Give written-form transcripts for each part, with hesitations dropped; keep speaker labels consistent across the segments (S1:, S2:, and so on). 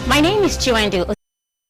S1: My name is Chiwendu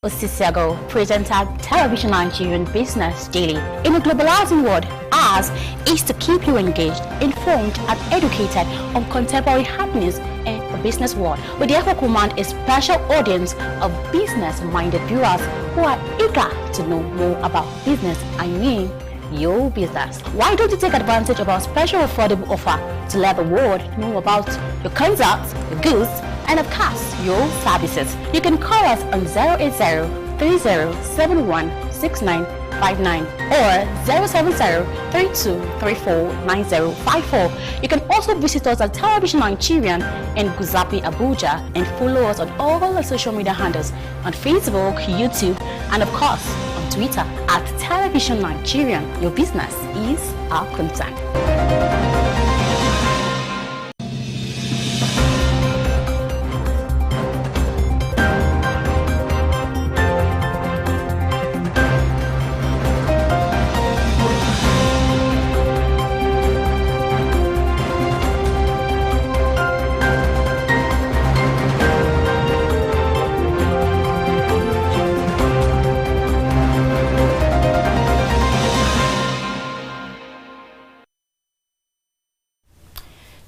S1: Osisiago, presenter Television Nigerian Business Daily. In a globalizing world, ours is to keep you engaged, informed, and educated on contemporary happenings in the business world. We therefore command a special audience of business-minded viewers who are eager to know more about business. I mean, your business. Why don't you take advantage of our special affordable offer to let the world know about your concepts, your goods, and of course, your services? You can call us on 080-3071-6959 or 070-3234-9054. You can also visit us at Television Nigerian in Guzapi, Abuja, and follow us on all the social media handles on Facebook, YouTube, and of course, on Twitter at Television Nigerian. Your business is our concern.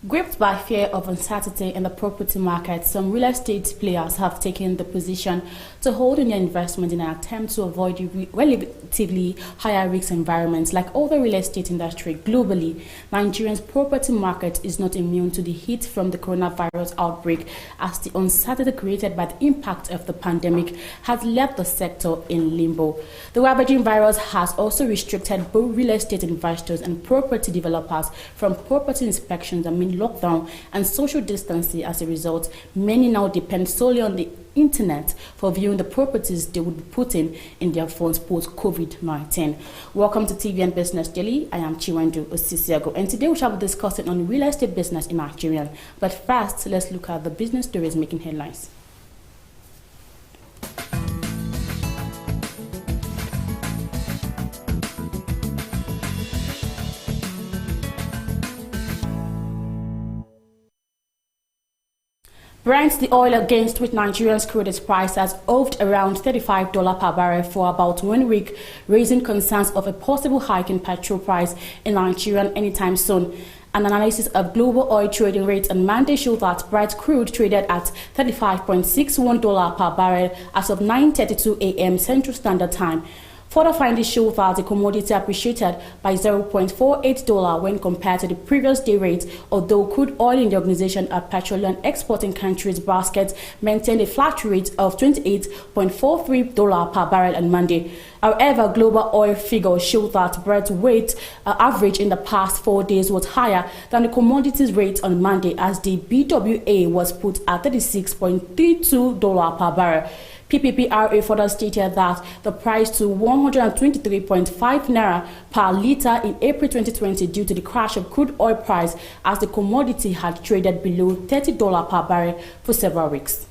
S1: Gripped by fear of uncertainty in the property market, some real estate players have taken the position to hold in their investment in an attempt to avoid relatively higher risk environments. Like all the real estate industry globally, Nigeria's property market is not immune to the heat from the coronavirus outbreak, as the uncertainty created by the impact of the pandemic has left the sector in limbo. The ravaging virus has also restricted both real estate investors and property developers from property inspections amid lockdown and social distancing. As a result, many now depend solely on the internet for viewing the properties they would be putting in their phones post-COVID-19. Welcome to TVN Business Daily. I am Chiwendu Osisiago, and today we shall be discussing on real estate business in Nigeria. But first, let's look at the business stories making headlines. Brent, the oil against which Nigeria's crude price has hoved around $35 per barrel for about 1 week, raising concerns of a possible hike in petrol price in Nigeria anytime soon. An analysis of global oil trading rates on Monday showed that Brent crude traded at $35.61 per barrel as of 9:32 a.m. Central Standard Time. Further findings show that the commodity appreciated by $0.48 when compared to the previous day rate, although crude oil in the Organization of Petroleum Exporting Countries basket maintained a flat rate of $28.43 per barrel on Monday. However, global oil figures show that Brent weight average in the past 4 days was higher than the commodities rate on Monday, as the BWA was put at $36.32 per barrel. PPPRA further stated that the price to 123.5 naira per litre in April 2020 due to the crash of crude oil price, as the commodity had traded below $30 per barrel for several weeks.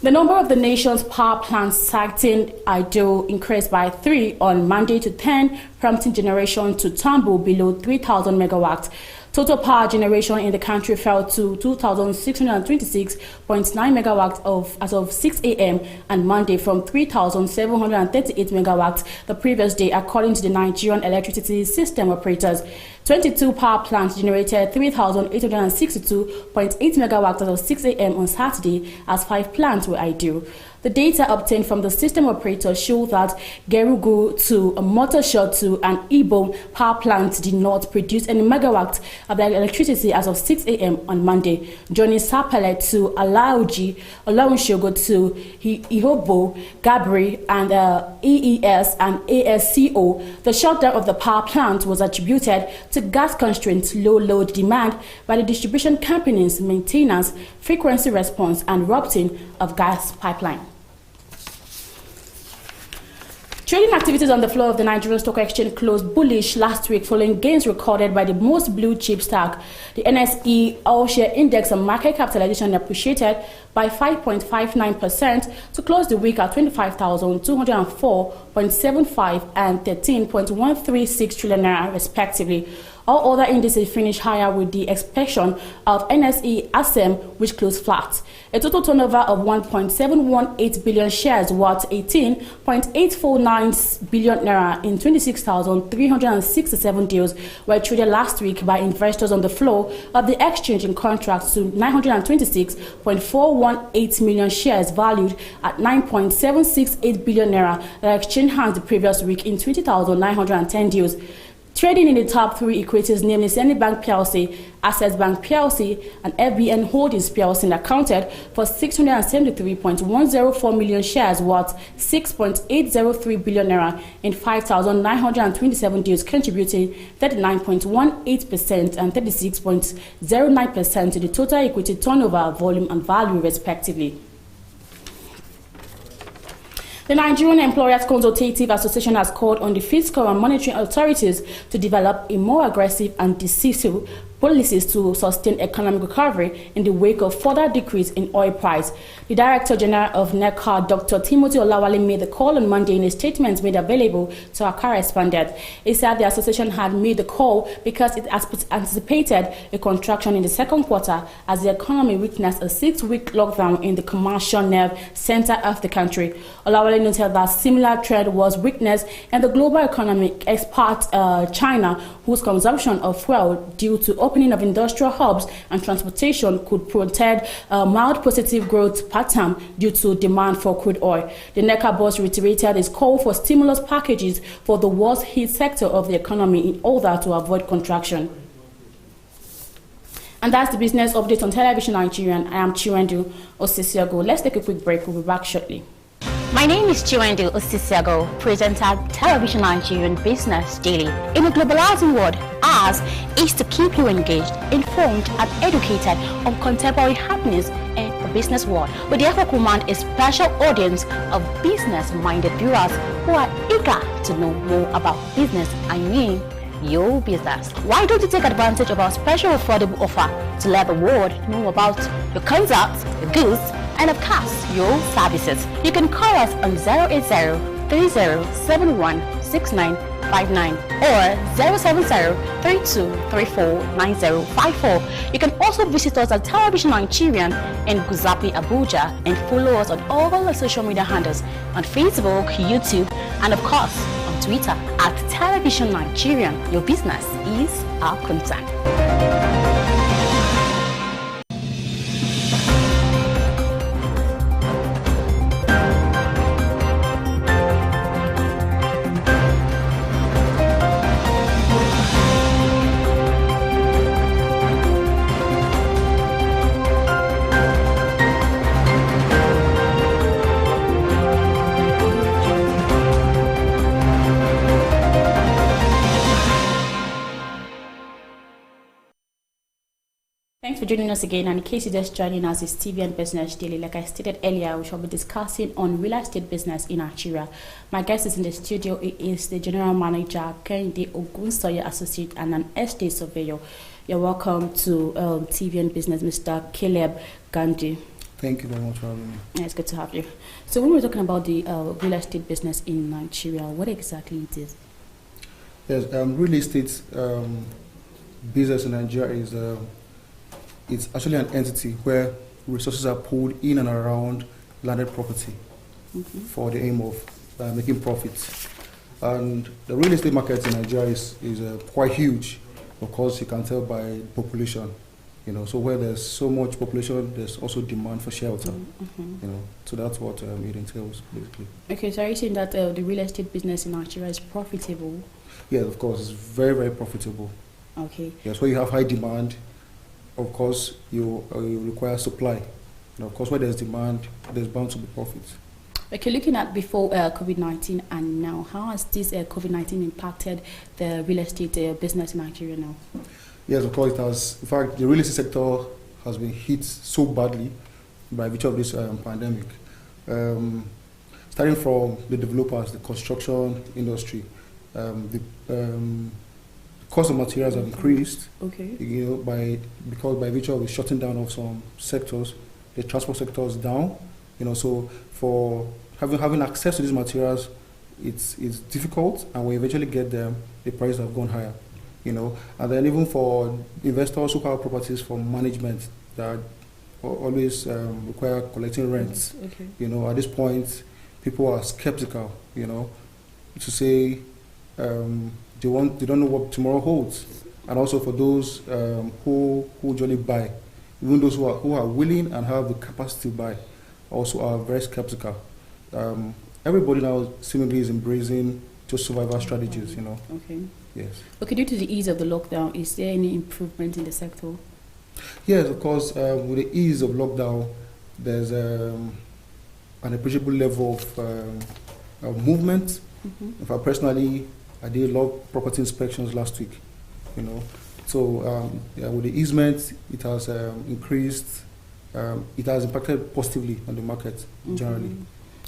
S1: The number of the nation's power plants citing idle increased by 3 on Monday to 10, prompting generation to tumble below 3,000 megawatts. Total power generation in the country fell to 2,626.9 megawatts as of 6 a.m. on Monday from 3,738 megawatts the previous day, according to the Nigerian electricity system operators. 22 power plants generated 3,862.8 megawatts as of 6 a.m. on Saturday, as 5 plants were idle. The data obtained from the system operator show that Gerugu 2, Motorshot 2, and Ibo power plants did not produce any megawatts of electricity as of 6 a.m. on Monday. Joining Sapele 2, Alauji, Olawunshogo 2, Ihobo, Gabri, and EES and ASCO, the shutdown of the power plant was attributed to gas constraints, low load demand by the distribution companies, maintenance, frequency response, and rupturing of gas pipeline. Trading activities on the floor of the Nigerian Stock Exchange closed bullish last week following gains recorded by the most blue chip stock. The NSE All Share Index and market capitalization appreciated by 5.59% to close the week at 25,204.75 and 13.136 trillion naira respectively. All other indices finished higher with the exception of NSE ASEM, which closed flat. A total turnover of 1.718 billion shares worth 18.849 billion naira in 26,367 deals were traded last week by investors on the floor of the exchange in contrast to 926.418 million shares valued at 9.768 billion naira that exchanged hands the previous week in 20,910 deals. Trading in the top three equities, namely Zenith Bank PLC, Access Bank PLC, and FBN Holdings PLC, accounted for 673.104 million shares worth 6.803 billion naira in 5,927 deals, contributing 39.18% and 36.09% to the total equity turnover, volume, and value, respectively. The Nigerian Employers Consultative Association has called on the fiscal and monetary authorities to develop a more aggressive and decisive policies to sustain economic recovery in the wake of further decrease in oil price. The Director General of NECA, Dr. Timothy Olawale, made the call on Monday in a statement made available to our correspondent. He said the association had made the call because it has anticipated a contraction in the second quarter as the economy witnessed a 6-week lockdown in the commercial nerve center of the country. Olawale noted that similar trend was witnessed in the global economy, except China, whose consumption of fuel due to opening of industrial hubs and transportation could portend a mild positive growth pattern due to demand for crude oil. The NECA boss reiterated his call for stimulus packages for the worst hit sector of the economy in order to avoid contraction. And that's the business update on Television Nigerian. I am Chiwendu Osisiago. Let's take a quick break. We'll be back shortly.
S2: My name is Chiwendu Osisiago, presenter Television Nigerian Business Daily. In a globalizing world, ours is to keep you engaged, informed, and educated on contemporary happenings in the business world. We therefore command a special audience of business-minded viewers who are eager to know more about business. I mean, your business. Why don't you take advantage of our special affordable offer to let the world know about your concepts, your goods, and of course, your services? You can call us on 080-3071-6959 or 070-3234-9054. You can also visit us at Television Nigerian in Guzapi, Abuja, and follow us on all the social media handles on Facebook, YouTube, and of course, on Twitter at Television Nigerian. Your business is our concern.
S1: Thanks for joining us again, and in case you're just joining us, it's TVN Business Daily. Like I stated earlier, we shall be discussing on real estate business in Nigeria. My guest is in the studio. He is the General Manager, Kehinde Ogunsoye Associate, and an estate surveyor. You're welcome to TVN Business, Mr. Caleb Gandhi.
S3: Thank you very much for having me.
S1: Yeah, it's good to have you. So when we're talking about the real estate business in Nigeria, what exactly it is?
S3: Yes, real estate business in Nigeria is it's actually an entity where resources are pulled in and around landed property for the aim of making profits. And the real estate market in Nigeria is quite huge. Of course, you can tell by population. You know, so where there's so much population, there's also demand for shelter. You know, so that's what it entails basically.
S1: Okay, so are you saying that the real estate business in Nigeria is profitable?
S3: Yes, of course, it's very, very profitable.
S1: Okay.
S3: Yes, where you have high demand, of course, you require supply. And of course, where there's demand, there's bound to be profits.
S1: Okay, looking at before COVID-19 and now, how has this COVID-19 impacted the real estate business in Nigeria now?
S3: Yes, of course it has. In fact, the real estate sector has been hit so badly by virtue of this pandemic. Starting from the developers, the construction industry, the cost of materials have increased.
S1: Okay.
S3: You know, because by virtue of the shutting down of some sectors, the transport sector is down. You know, so for having access to these materials, it's difficult, and when you eventually get them, the prices have gone higher. And then even for investors who have properties for management that always require collecting rents, at this point, people are skeptical, to say they don't know what tomorrow holds. And also for those who usually buy, even those who are willing and have the capacity to buy, also are very skeptical. Everybody now seemingly is embracing just survival strategies,
S1: Okay.
S3: Yes.
S1: Okay, due to the ease of the lockdown, is there any improvement in the sector?
S3: Yes, of course. With the ease of lockdown, there's an appreciable level of movement. In fact, personally, I did a lot of property inspections last week, So with the easement, it has increased. It has impacted positively on the market generally.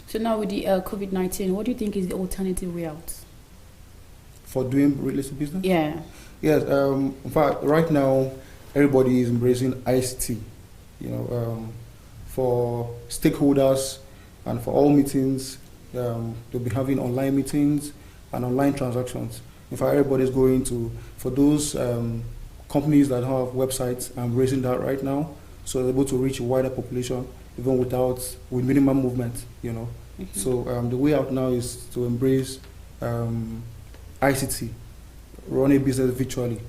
S1: So now with the COVID-19, what do you think is the alternative way out?
S3: For doing real estate business?
S1: Yeah.
S3: Yes. In fact, right now, everybody is embracing ICT. For stakeholders and for all meetings, they'll be having online meetings and online transactions. In fact, everybody's going to, for those companies that have websites, I'm raising that right now, so they're able to reach a wider population even with minimum movement, So the way out now is to embrace ICT, run a business virtually,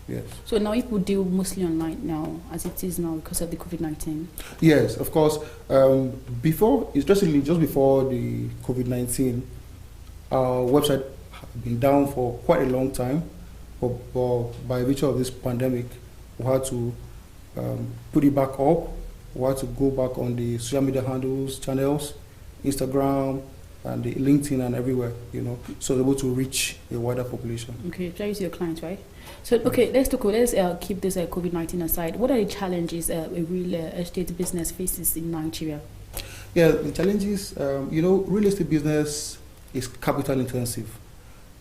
S3: Yes.
S1: So now people deal mostly online now, as it is now because of the COVID-19?
S3: Yes, of course. Just before the COVID-19, our website had been down for quite a long time, but by virtue of this pandemic, we had to put it back up. We had to go back on the social media handles, channels, Instagram, and the LinkedIn and everywhere, so able to reach a wider population.
S1: Okay, try to your clients, right? So, okay, let's keep this COVID-19 aside. What are the challenges a real estate business faces in Nigeria?
S3: Yeah, the challenges, real estate business is capital intensive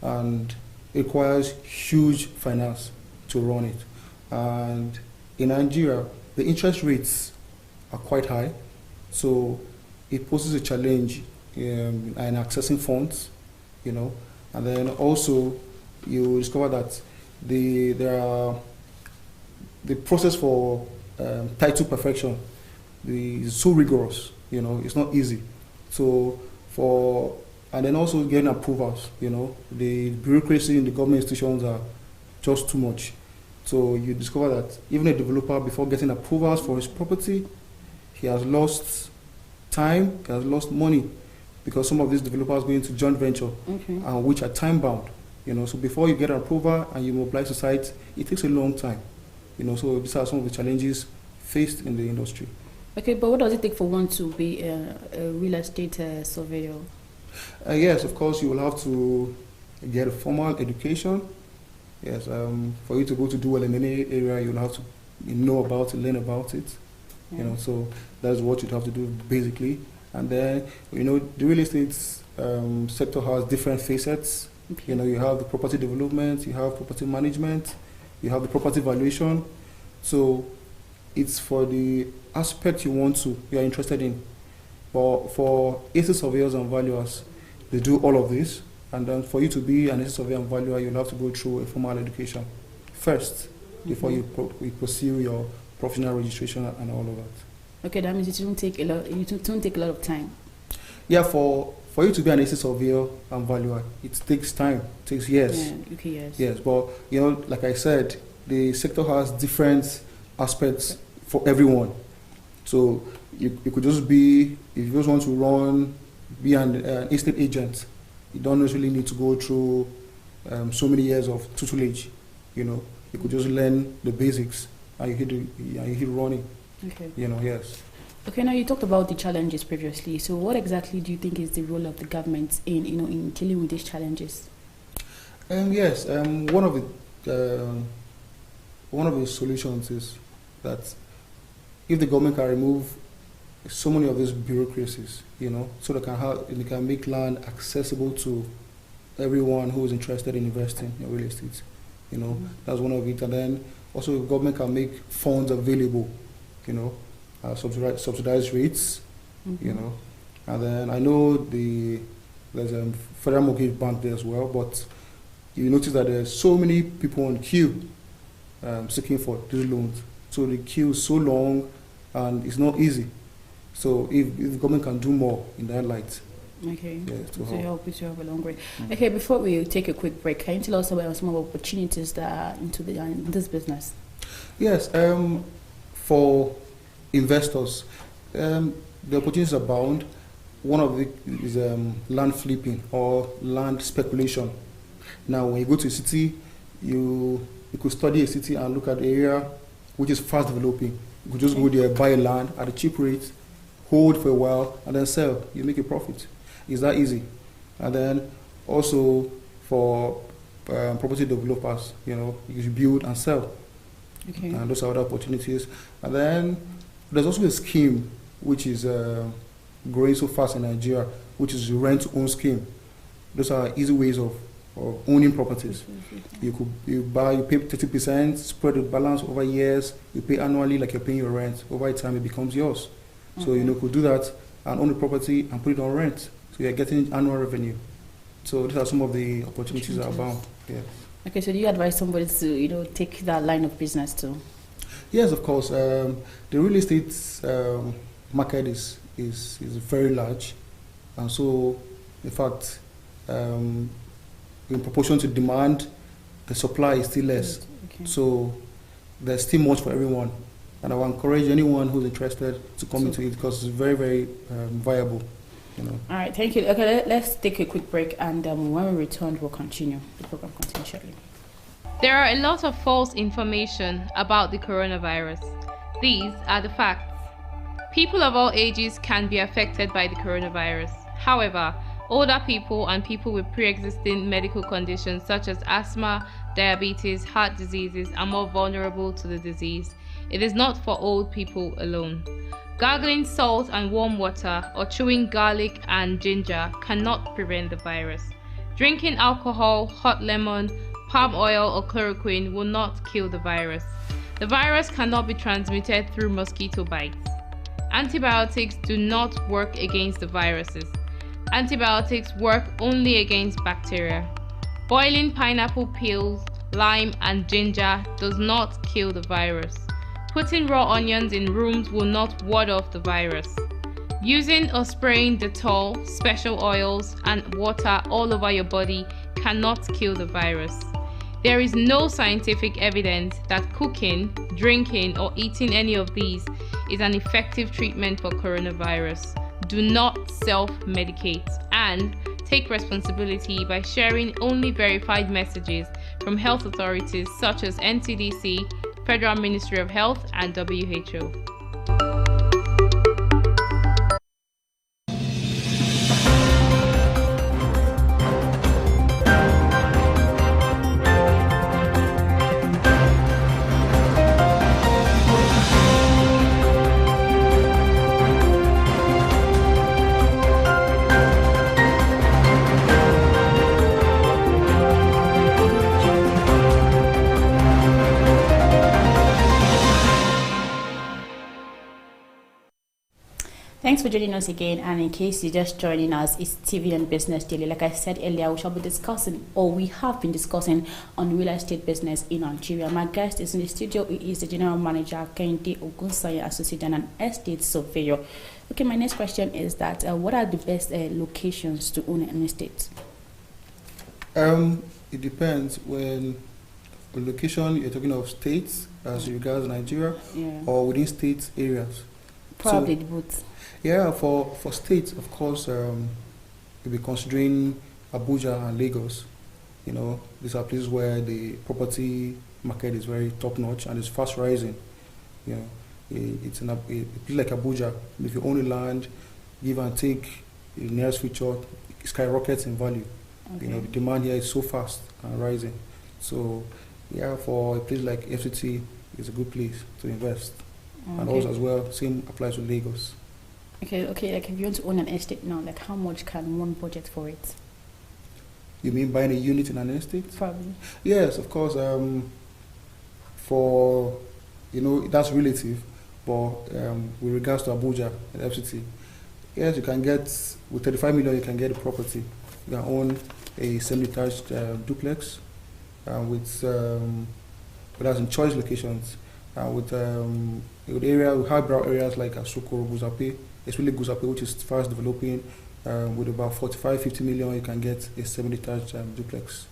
S3: and requires huge finance to run it. And in Nigeria, the interest rates are quite high, so it poses a challenge in accessing funds, and then also you discover that the process for title perfection is so rigorous, it's not easy. And then also getting approvals, the bureaucracy in the government institutions are just too much. So you discover that even a developer, before getting approvals for his property, he has lost time, he has lost money, because some of these developers go into joint venture, which are time bound. So before you get an approval and you mobilize the site, it takes a long time. So these are some of the challenges faced in the industry.
S1: Okay, but what does it take for one to be a real estate surveyor?
S3: Yes, of course, you will have to get a formal education. Yes, for you to go to do well in any area, you'll have to know about it, learn about it. So that's what you'd have to do basically. And then, the real estate sector has different facets. You have the property development, you have property management, you have the property valuation. So it's for the aspect you are interested in. But for estate surveyors and valuers, they do all of this. And then for you to be an estate surveyor and valuer, you'll have to go through a formal education first before you pursue your professional registration and all of that.
S1: Okay, that means it won't take a lot of time.
S3: Yeah, for you to be an estate surveyor and valuer, it takes time. It takes years.
S1: Yeah, okay, yes.
S3: Yes, but like I said, the sector has different aspects for everyone. So you could just be, if you just want to be an estate agent, you don't necessarily need to go through so many years of tutelage. You could just learn the basics and you hit running.
S1: Okay.
S3: Yes.
S1: Okay, now you talked about the challenges previously. So what exactly do you think is the role of the government in dealing with these challenges?
S3: Yes, one of the solutions is that if the government can remove so many of these bureaucracies, so they can make land accessible to everyone who is interested in investing in real estate. That's one of it. And then also the government can make funds available, subsidized rates, and then I know there's a federal mortgage bank there as well, but you notice that there's so many people on queue seeking for these loans. So the queue is so long and it's not easy. So if the government can do more in that light.
S1: Okay,
S3: yes,
S1: to help a long way. Okay, before we take a quick break, can you tell us about some of the opportunities that are into this business?
S3: Yes, for investors, the opportunities abound. One of it is land flipping or land speculation. Now, when you go to a city, you could study a city and look at the area which is fast developing. You could just go there, buy land at a cheap rate, hold for a while, and then sell. You make a profit. It's that easy. And then also for property developers, you should build and sell.
S1: Okay.
S3: And those are other opportunities. And then there's also a scheme which is growing so fast in Nigeria, which is the rent-to-own scheme. Those are easy ways of owning properties. You pay 30%, spread the balance over years. You pay annually like you're paying your rent. Over time, it becomes yours. So you could do that and own the property and put it on rent. So you're getting annual revenue. So these are some of the opportunities that are abound. Yes.
S1: Okay, so do you advise somebody to take that line of business too? Yes,
S3: of course. The real estate market is very large, and so in fact, in proportion to demand, the supply is still less. Okay. So there's still much for everyone, and I will encourage anyone who's interested to come into it because it's very, very viable. All
S1: right, thank you. Okay, let's take a quick break, and when we return, we'll continue. The program continues shortly.
S4: There are a lot of false information about the coronavirus. These are the facts. People of all ages can be affected by the coronavirus. However, older people and people with pre-existing medical conditions such as asthma, diabetes, heart diseases are more vulnerable to the disease. It is not for old people alone. Gargling salt and warm water or chewing garlic and ginger cannot prevent the virus. Drinking alcohol, hot lemon, palm oil or chloroquine will not kill the virus. The virus cannot be transmitted through mosquito bites. Antibiotics do not work against the viruses. Antibiotics work only against bacteria. Boiling pineapple peels, lime and ginger does not kill the virus. Putting raw onions in rooms will not ward off the virus. Using or spraying Dettol, special oils, and water all over your body cannot kill the virus. There is no scientific evidence that cooking, drinking, or eating any of these is an effective treatment for coronavirus. Do not self-medicate and take responsibility by sharing only verified messages from health authorities such as NCDC, Federal Ministry of Health, and WHO.
S1: Thanks for joining us again, and in case you're just joining us, it's TV and Business Daily. Like I said earlier, we shall be discussing, or we have been discussing, on real estate business in Nigeria. My guest is in the studio. He is the General Manager, Kehinde Ogunsanya, Associate and an Estate Surveyor. Okay, my next question is that what are the best locations to own an estate?
S3: It depends. When the location, you're talking of states as regards Nigeria, or within states areas?
S1: Probably both.
S3: Yeah, for states, of course, we'll be considering Abuja and Lagos. These are places where the property market is very top-notch and is fast rising. It's a place like Abuja. If you own the land, give and take, in the nearest future, it skyrockets in value. Okay. The demand here is so fast and rising. So, yeah, for a place like FCT, it's a good place to invest. Okay. And also as well, same applies to Lagos.
S1: Okay, like if you want to own an estate now, like how much can one budget for it?
S3: You mean buying a unit in an estate?
S1: Probably.
S3: Yes, of course. That's relative, but with regards to Abuja and FCT, yes, you can get, with 35 million, you can get a property. You can own a semi-detached duplex that's in choice locations, with highbrow areas like Asoko, Guzape, especially Guzape, which is fast developing. With about 45-50 million, you can get a semi-detached duplex.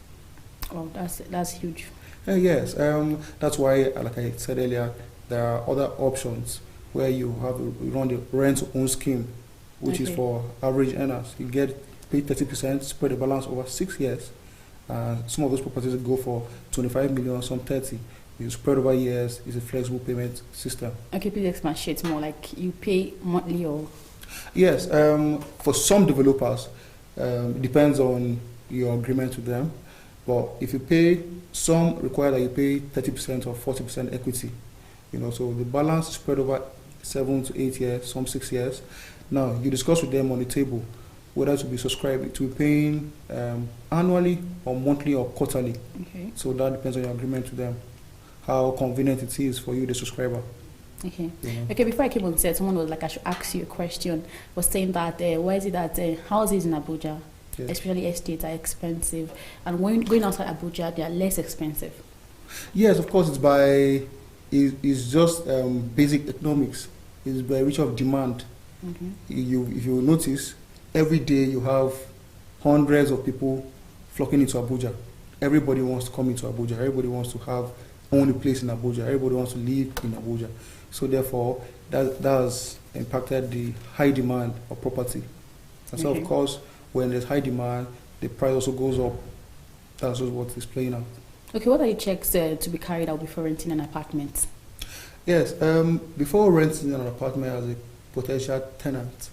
S1: Oh, that's huge.
S3: Yes, that's why, like I said earlier, there are other options where you run the rent-to-own scheme, which is for average earners. You pay 30%, spread the balance over 6 years. Some of those properties go for 25 million, some 30. You spread over years. It's a flexible payment system.
S1: Okay, please expatiate more. Like you pay monthly or? Yes,
S3: for some developers, it depends on your agreement with them. But if you pay, some require that you pay 30% or 40% equity. So the balance is spread over 7 to 8 years, some 6 years. Now you discuss with them on the table whether to be subscribed to be paying annually or monthly or quarterly.
S1: Okay.
S3: So that depends on your agreement with them, how convenient it is for you, the subscriber.
S1: Okay. Okay. Before I came on set, someone was like, I should ask you a question. Was saying that why is it that houses in Abuja, especially estates, are expensive, and when going outside Abuja, they are less expensive?
S3: Yes, of course. It's just basic economics. It's by reach of demand. If you notice, every day you have hundreds of people flocking into Abuja. Everybody wants to come into Abuja. Everybody wants to own a place in Abuja. Everybody wants to live in Abuja. So therefore, that has impacted the high demand of property. And so of course, when there's high demand, the price also goes up. That's just what is playing out.
S1: Okay, what are the checks to be carried out before renting an apartment?
S3: Yes, before renting an apartment as a potential tenant,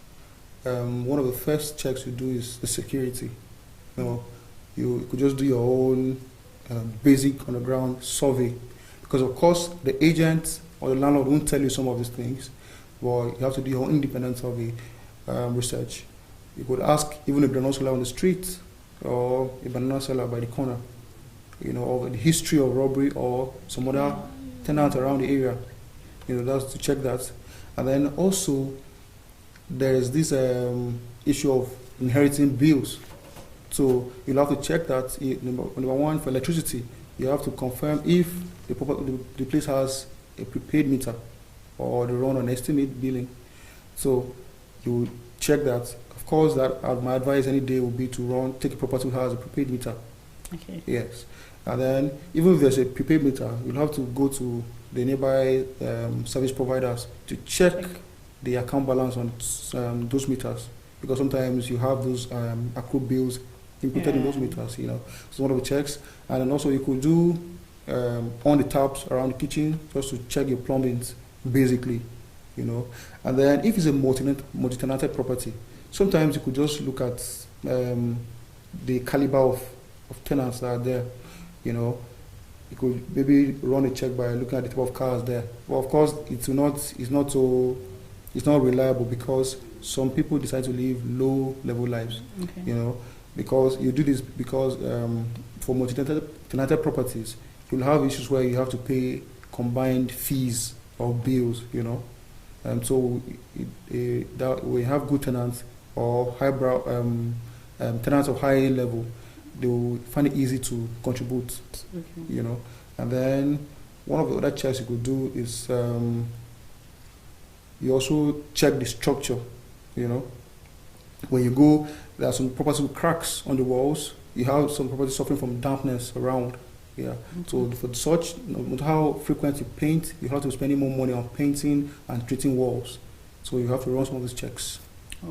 S3: one of the first checks you do is the security. You could just do your own basic on-the-ground survey, because of course the agent or the landlord won't tell you some of these things, but you have to do your own independent survey research. You could ask even a banana seller on the street or a banana seller by the corner, or the history of robbery or some other tenant around the area. That's to check that. And then also there is this issue of inheriting bills. So you'll have to check that. Number one, for electricity, you have to confirm if the place has a prepaid meter or they run on estimate billing. So you check that. Of course, my advice any day would be to take a property that has a prepaid meter.
S1: Okay.
S3: Yes. And then even if there's a prepaid meter, you'll have to go to the nearby service providers to check the account balance on those meters, because sometimes you have those accrued bills inputted in those meters. So one of the checks. And then also you could do on the taps around the kitchen just to check your plumbings basically. And then if it's a multi-tenanted property, sometimes you could just look at the caliber of tenants that are there. You could maybe run a check by looking at the type of cars there. But of course, it's not reliable, because some people decide to live low-level lives. Because you do this because for multi-tenanted properties, you'll have issues where you have to pay combined fees or bills. So that we have good tenants or highbrow tenants of high level, they will find it easy to contribute. And then one of the other checks you could do is you also check the structure. When you go, there are some properties with cracks on the walls. You have some properties suffering from dampness around. So for such, no matter how frequent you paint, you have to spend more money on painting and treating walls. So you have to run some of these checks.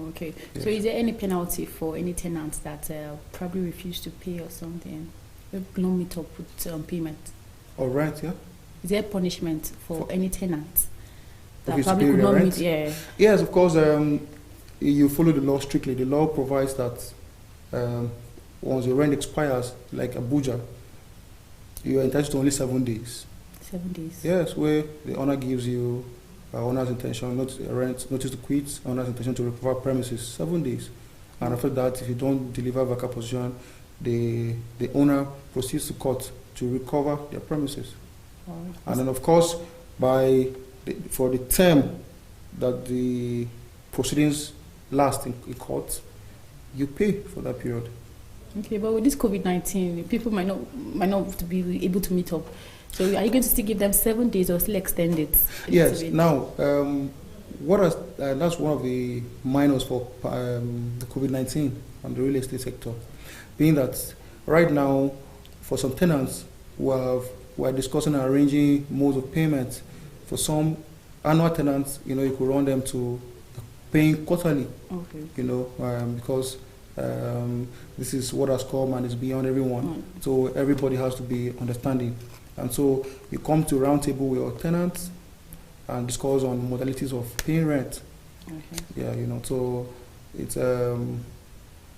S1: Okay. Yes. So is there any penalty for any tenants that probably refuse to pay or something? No meet up with payment?
S3: All right, yeah.
S1: Is there punishment for any tenants that
S3: probably could not meet? Yes, of course. You follow the law strictly. The law provides that once your rent expires, like Abuja, you are entitled to only 7 days.
S1: 7 days?
S3: Yes, where the owner gives you owner's intention, notice to quit, owner's intention to recover premises, 7 days. And after that, if you don't deliver vacant position, the owner proceeds to court to recover their premises. And then, of course, for the term that the proceedings last in court, you pay for that period.
S1: Okay, but with this COVID-19, people might not be able to meet up. So are you going to still give them 7 days or still extend it?
S3: Yes. Now, that's one of the minors for the COVID-19 and the real estate sector, being that right now, for some tenants, we're discussing and arranging modes of payment. For some annual tenants, you could run them to paying quarterly. Okay. Because this is what has come and it's beyond everyone. So everybody has to be understanding. And so we come to round table with our tenants and discuss on modalities of paying rent. Okay. Yeah, so it's